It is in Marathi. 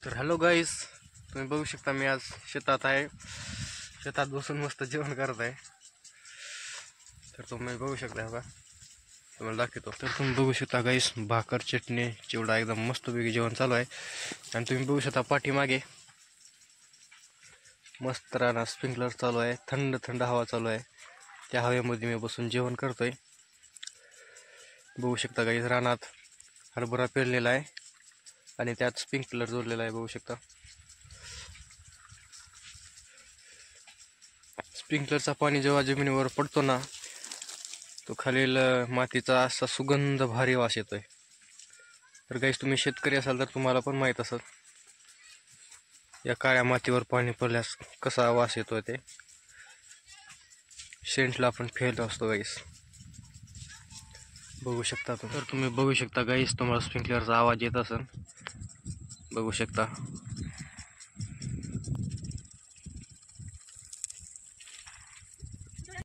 तर हॅलो गाईस, तुम्ही बघू शकता मी आज शेतात आहे. शेतात बसून मस्त जेवण करत आहे. तर तुम्ही बघू शकता का, तुम्हाला दाखवतो. तर तुम्ही बघू शकता गाईस, भाकर चटणी चिवडा एकदम मस्तपैकी जेवण चालू आहे. आणि तुम्ही बघू शकता पाठीमागे मस्त रानात स्प्रिंकलर चालू आहे, थंड थंड हवा चालू आहे. त्या हवेमध्ये मी बसून जेवण करतोय. बघू शकता गाईस, रानात हरभरा पेरलेला आहे आणि त्यात स्प्रिंकलर जोडलेला आहे. बघू शकता स्प्रिंकलरचा पाणी जेव्हा जमिनीवर पडतो ना, तो खालील मातीचा असा सुगंध भारी वास येतोय. तर गाईस, तुम्ही शेतकरी असाल तर तुम्हाला पण माहीत असेल या काळ्या मातीवर पाणी पडल्यास कसा वास येतोय. ते सेंटला आपण फेल असतो गाईस. बघू शकता तुम्ही. तर तुम्ही बघू शकता गाईस, तुम्हाला स्प्रिंकलरचा आवाज येत असेल. बघू शकता